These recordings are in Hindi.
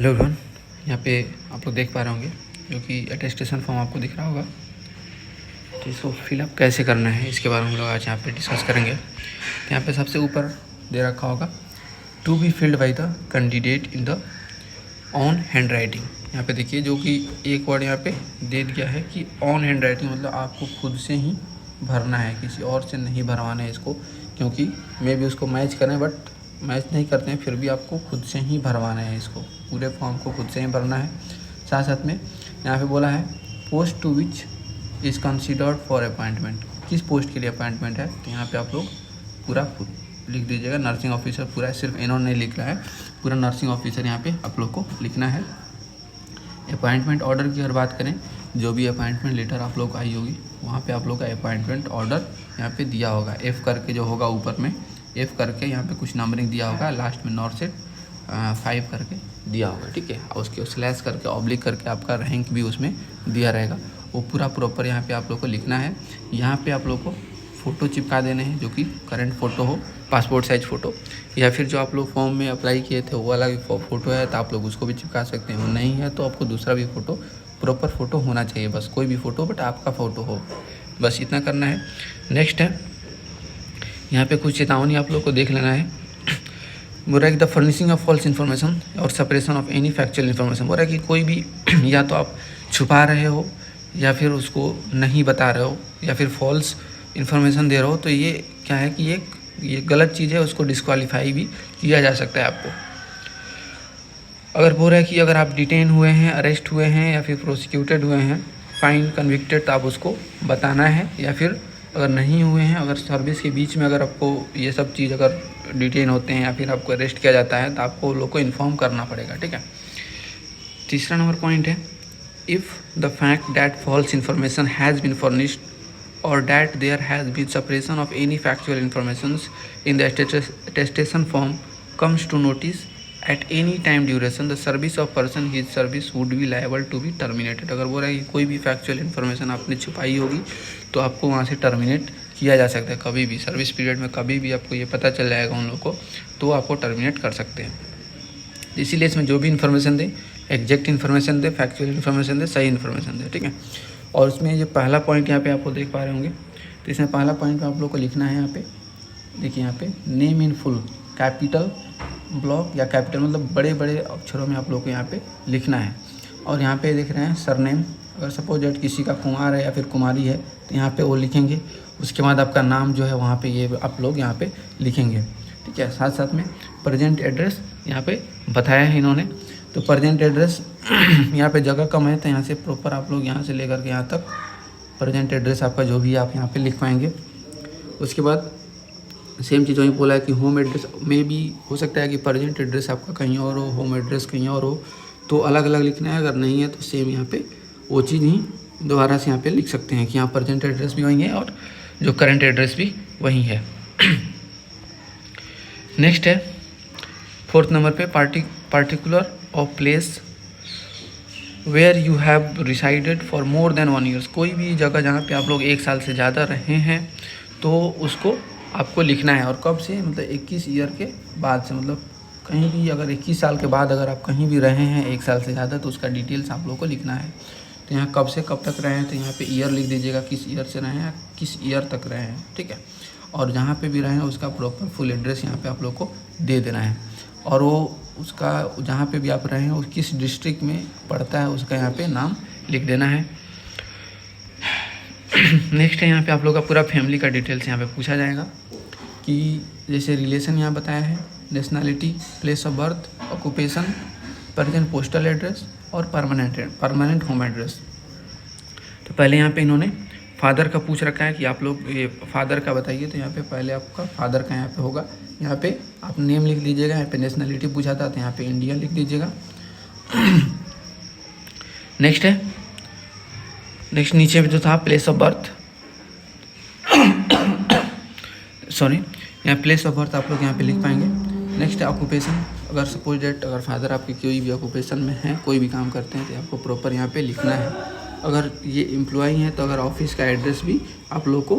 हेलो एवरीवन, यहाँ पे आप लोग देख पा रहे होंगे जो कि अटेस्टेशन फॉर्म आपको दिख रहा होगा। तो इसको फिलअप कैसे करना है इसके बारे में हम लोग आज यहाँ पे डिस्कस करेंगे। तो यहाँ पे सबसे ऊपर दे रखा होगा to be filled by the candidate in the on handwriting. यहाँ पे देखिए जो कि एक वर्ड यहाँ पे दे दिया है कि ऑन हैंड राइटिंग, मतलब आपको खुद से ही भरना है, किसी और से नहीं भरवाना है इसको, क्योंकि मे भी उसको मैच करें बट मैच नहीं करते हैं, फिर भी आपको खुद से ही भरवाना है, इसको पूरे फॉर्म को खुद से ही भरना है। साथ साथ में यहाँ पे बोला है post to which is considered for appointment, किस पोस्ट के लिए अपॉइंटमेंट है, तो यहाँ पे आप लोग पूरा लिख दीजिएगा। नर्सिंग ऑफिसर पूरा, सिर्फ इन्होंने लिख रहा है, पूरा नर्सिंग ऑफिसर यहाँ पे आप लोग को लिखना है। अपॉइंटमेंट ऑर्डर की अगर बात करें, जो भी अपॉइंटमेंट लेटर आप लोग को आई होगी वहाँ पे आप लोग का अपॉइंटमेंट ऑर्डर यहाँ पे दिया होगा, एफ़ करके जो होगा ऊपर में एफ़ करके यहाँ पे कुछ नंबरिंग दिया होगा, लास्ट में नॉर सेट 5 करके दिया होगा, ठीक है। और उसके स्लैश करके ऑब्लिक करके आपका रैंक भी उसमें दिया रहेगा, वो पूरा प्रॉपर यहाँ पे आप लोग को लिखना है। यहाँ पे आप लोग को फ़ोटो चिपका देने हैं, जो कि करंट फ़ोटो हो, पासपोर्ट साइज़ फ़ोटो, या फिर जो आप लोग फॉर्म में अप्लाई किए थे वो वाला भी फ़ोटो है तो आप लोग उसको भी चिपका सकते हैं। वो नहीं है तो आपको दूसरा भी फ़ोटो, प्रॉपर फ़ोटो होना चाहिए, बस कोई भी फ़ोटो बट आपका फ़ोटो हो, बस इतना करना है। नेक्स्ट है यहाँ पे कुछ चेतावनी आप लोग को देख लेना है। बोल रहा है कि the furnishing of false information और separation of any factual information. बोल रहा है कि कोई भी या तो आप छुपा रहे हो या फिर उसको नहीं बता रहे हो या फिर फॉल्स इन्फॉर्मेशन दे रहे हो, तो ये क्या है कि ये गलत चीज़ है, उसको डिस्क्वालीफाई भी किया जा सकता है आपको। अगर बोल रहा है कि अगर आप डिटेन हुए हैं, अरेस्ट हुए हैं या फिर प्रोसिक्यूटेड हुए हैं, फाइन कन्विक्टेड, तो आप उसको बताना है, या फिर अगर नहीं हुए हैं, अगर सर्विस के बीच में अगर आपको ये सब चीज़ अगर डिटेन होते हैं या फिर आपको अरेस्ट किया जाता है तो आपको लोग को इन्फॉर्म करना पड़ेगा, ठीक है। तीसरा नंबर पॉइंट है if the fact that false information has been furnished or that there has been suppression of any factual informations in the attestation form comes to notice at any time duration, the service of person his service would be liable to be terminated। अगर बोल रहा है कि कोई भी फैक्चुअल इन्फॉर्मेशन आपने छुपाई होगी तो आपको वहाँ से टर्मिनेट किया जा सकता है, कभी भी सर्विस पीरियड में कभी भी आपको ये पता चल जाएगा उन लोग को, तो आपको टर्मिनेट कर सकते हैं। इसीलिए इसमें जो भी इन्फॉर्मेशन दे, एग्जैक्ट इन्फॉर्मेशन दे, फैक्चुअल इन्फॉर्मेशन दे, सही इन्फॉर्मेशन दे, ठीक है। और इसमें ये पहला पॉइंट यहाँ पे आपको देख पा रहे होंगे, तो इसमें पहला पॉइंट आप लोग को लिखना है। यहाँ पे देखिए, यहाँ पे name in full capital block या कैपिटल मतलब बड़े बड़े अक्षरों में आप लोग को यहाँ पे लिखना है। और यहाँ पे देख रहे हैं सरनेम, अगर सपोज डेट किसी का कुमार है या फिर कुमारी है तो यहाँ पे वो लिखेंगे। उसके बाद आपका नाम जो है वहाँ पे ये आप लोग यहाँ पे लिखेंगे, ठीक है। साथ साथ में प्रेजेंट एड्रेस यहाँ पे बताया है इन्होंने, तो प्रेजेंट एड्रेस यहाँ पे जगह कम है तो यहाँ से प्रॉपर आप लोग यहाँ से लेकर के यहाँ तक प्रेजेंट एड्रेस आपका जो भी आप यहाँ पे लिख पाएंगे। उसके बाद सेम चीज़ वहीं बोला है कि होम एड्रेस में भी हो सकता है कि प्रेजेंट एड्रेस आपका कहीं और हो, होम एड्रेस कहीं और हो, तो अलग अलग लिखना है। अगर नहीं है तो सेम यहाँ पे वो चीज़ ही दोबारा से यहाँ पे लिख सकते हैं कि यहाँ प्रेजेंट एड्रेस भी वहीं है और जो करंट एड्रेस भी वहीं है। नेक्स्ट है 4th नंबर पे particular of place where you have resided for more than 1 years. कोई भी जगह जहाँ पे आप लोग 1 साल से ज़्यादा रहे हैं तो उसको आपको लिखना है। और कब से, मतलब 21 ईयर के बाद से, मतलब कहीं भी अगर 21 साल के बाद अगर आप कहीं भी रहे हैं 1 साल से ज़्यादा तो उसका डिटेल्स आप लोग को लिखना है। तो यहाँ कब से कब तक रहे हैं तो यहाँ पे ईयर लिख दीजिएगा, किस ईयर से रहे हैं, किस ईयर तक रहे हैं, ठीक है। और जहाँ पे भी रहे हैं उसका प्रॉपर फुल एड्रेस यहाँ पे आप लोग को दे देना है। और वो उसका जहाँ पे भी आप रहे हैं वो किस डिस्ट्रिक्ट में पड़ता है उसका यहाँ पे नाम लिख देना है। नेक्स्ट है यहाँ पे आप लोग का पूरा फैमिली का डिटेल्स यहाँ पे पूछा जाएगा कि जैसे रिलेशन यहाँ बताया है, nationality, place of birth, occupation, present postal address और परमानेंट होम एड्रेस। तो पहले यहाँ पे इन्होंने फादर का पूछ रखा है कि आप लोग ये फादर का बताइए, तो यहाँ पे पहले आपका फादर का यहाँ पे होगा, यहाँ पे आप नेम लिख दीजिएगा। यहाँ पे नेशनलिटी पूछा था तो यहाँ पे इंडियन लिख दीजिएगा। नेक्स्ट है, नेक्स्ट नीचे जो था प्लेस ऑफ बर्थ, सॉरी, यहाँ प्लेस ऑफ बर्थ आप लोग यहाँ पे लिख पाएंगे। नेक्स्ट है ऑक्यूपेशन, अगर सपोज डेट अगर फादर आपके कोई भी ऑक्यूपेशन में है, कोई भी काम करते हैं तो आपको प्रॉपर यहाँ पे लिखना है। अगर ये एम्प्लॉई हैं तो अगर ऑफिस का एड्रेस भी आप लोग को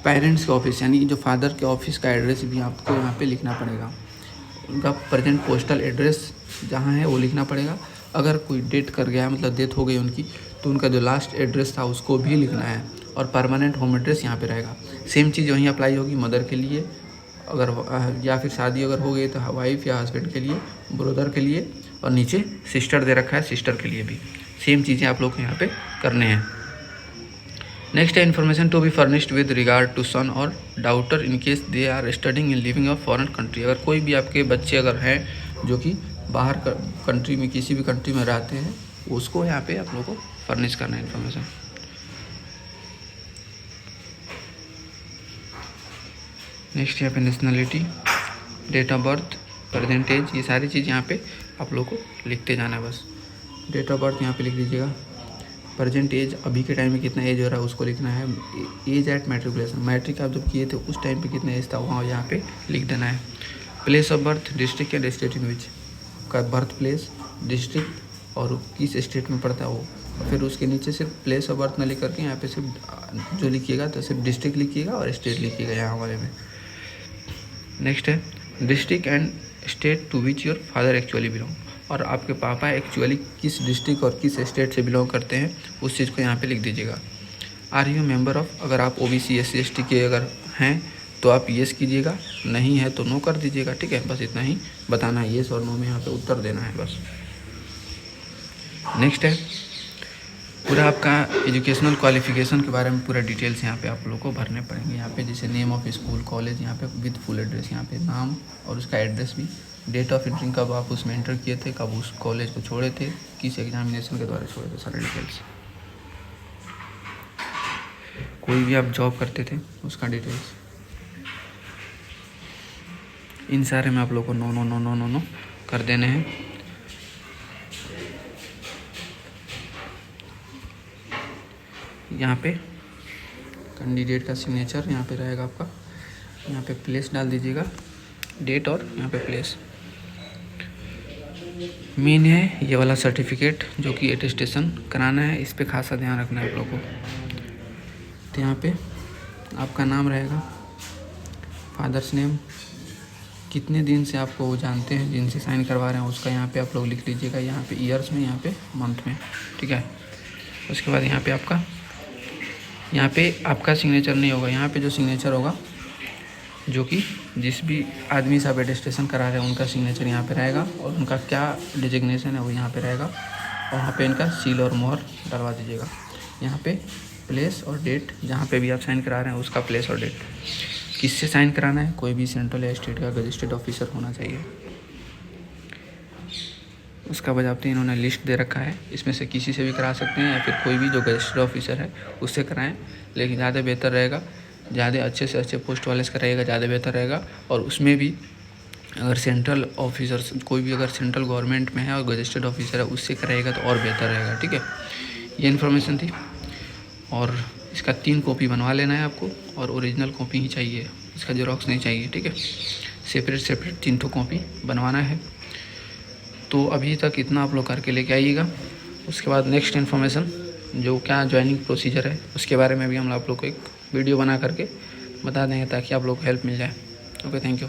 पेरेंट्स के ऑफिस यानी कि जो फादर के ऑफिस का एड्रेस भी आपको यहाँ पे लिखना पड़ेगा। उनका प्रेजेंट पोस्टल एड्रेस जहाँ है वो लिखना पड़ेगा। अगर कोई डेथ कर गया मतलब डेथ हो गई उनकी, तो उनका जो लास्ट एड्रेस था उसको भी लिखना है, और परमानेंट होम एड्रेस यहाँ पे रहेगा। सेम चीज़ वहीं अप्लाई होगी मदर के लिए, अगर या फिर शादी अगर हो गई तो वाइफ या हस्बैंड के लिए, ब्रदर के लिए, और नीचे सिस्टर दे रखा है, सिस्टर के लिए भी सेम चीज़ें आप लोग को यहाँ पे करने हैं। नेक्स्ट है information to be furnished with regard to son और daughter in case they are studying in living of foreign country. अगर कोई भी आपके बच्चे अगर हैं जो कि बाहर कंट्री में किसी भी कंट्री में रहते हैं, उसको यहाँ पे आप लोगों को फर्निश करना है इन्फॉर्मेशन। नेक्स्ट यहाँ पे nationality, date of birth, present age, ये सारी चीज़ यहाँ पे आप लोग को लिखते जाना है बस। डेट ऑफ बर्थ यहाँ पे लिख दीजिएगा, प्रेजेंट एज अभी के टाइम में कितना एज हो रहा है उसको लिखना है, एज एट मैट्रिकुलेशन, मैट्रिक आप जब किए थे उस टाइम पे कितना एज था वहाँ यहाँ पे लिख देना है। प्लेस ऑफ बर्थ, डिस्ट्रिक्ट या स्टेट इन विच का बर्थ प्लेस, डिस्ट्रिक्ट और किस स्टेट में पड़ता है वो, फिर उसके नीचे सिर्फ प्लेस ऑफ बर्थ ना लिख करके यहाँ पे सिर्फ जो लिखिएगा तो सिर्फ डिस्ट्रिक्ट लिखिएगा और स्टेट लिखिएगा यहाँ वाले में। नेक्स्ट है district and state to which your father actually belong, और आपके पापा एक्चुअली किस डिस्ट्रिक्ट और किस स्टेट से बिलोंग करते हैं उस चीज़ को यहाँ पे लिख दीजिएगा। आर यू मेंबर ऑफ, अगर आप ओबीसी SC ST के अगर हैं तो आप येस कीजिएगा, नहीं है तो नो कर दीजिएगा। ठीक है, बस इतना ही बताना है, येस और नो में यहाँ पे उत्तर देना है बस। नेक्स्ट है पूरा आपका एजुकेशनल क्वालिफिकेशन के बारे में पूरा डिटेल्स यहाँ पे आप लोगों को भरने पड़ेंगे। यहाँ पे जैसे नेम ऑफ स्कूल कॉलेज, यहाँ पे विद फुल एड्रेस, यहाँ पे नाम और उसका एड्रेस भी, डेट ऑफ एंट्रिंग कब आप उसमें एंटर किए थे, कब उस कॉलेज को छोड़े थे, किस एग्जामिनेशन के द्वारा छोड़े थे, सारे डिटेल्स। कोई भी आप जॉब करते थे उसका डिटेल्स, इन सारे में आप लोग को no no no no no no कर देने हैं। यहाँ पे कैंडिडेट का सिग्नेचर यहाँ पे रहेगा आपका, यहाँ पे प्लेस डाल दीजिएगा, डेट और यहाँ पे प्लेस। मेन है ये वाला सर्टिफिकेट जो कि अटेस्टेशन कराना है, इस पे खासा ध्यान रखना है आप लोगों को। तो यहाँ पे आपका नाम रहेगा, फादर्स नेम, कितने दिन से आपको वो जानते हैं जिनसे साइन करवा रहे हैं उसका यहाँ पे आप लोग लिख लीजिएगा, यहाँ पे ईयर्स में, यहाँ पे मंथ में। ठीक है, उसके बाद यहाँ पे आपका सिग्नेचर नहीं होगा, यहाँ पे जो सिग्नेचर होगा जो कि जिस भी आदमी से आप अटेस्टेशन करा रहे हैं उनका सिग्नेचर यहाँ पे रहेगा, और उनका क्या डिजिग्नेशन है वो यहाँ पे रहेगा, और वहाँ पे इनका सील और मोहर डलवा दीजिएगा। यहाँ पे प्लेस और डेट, जहाँ पे भी आप साइन करा रहे हैं उसका प्लेस और डेट, किससे साइन कराना है, कोई भी सेंट्रल या स्टेट का गजिस्ट्रेड ऑफिसर होना चाहिए। उसका बजाते इन्होंने लिस्ट दे रखा है, इसमें से किसी से भी करा सकते हैं या फिर कोई भी जो गजिस्ट्रेड ऑफिसर है उससे कराएं, लेकिन ज़्यादा बेहतर रहेगा, ज़्यादा अच्छे से अच्छे पोस्ट वाले से कराइएगा, ज़्यादा बेहतर रहेगा। और उसमें भी अगर सेंट्रल ऑफिसर कोई भी अगर सेंट्रल गवर्नमेंट में है और गजिस्ट्रेड ऑफिसर है उससे कराइएगा तो और बेहतर रहेगा। ठीक है, ये इन्फॉर्मेशन थी, और इसका 3 कॉपी बनवा लेना है आपको, और ओरिजिनल कॉपी ही चाहिए, इसका जेरॉक्स नहीं चाहिए। ठीक है, सेपरेट 3 कॉपी बनवाना है। तो अभी तक इतना आप लोग करके लेके आइएगा। उसके बाद नेक्स्ट इन्फॉर्मेशन जो क्या ज्वाइनिंग प्रोसीजर है उसके बारे में भी हम आप लोग को एक वीडियो बना करके बता देंगे ताकि आप लोग को हेल्प मिल जाए। Okay, thank you.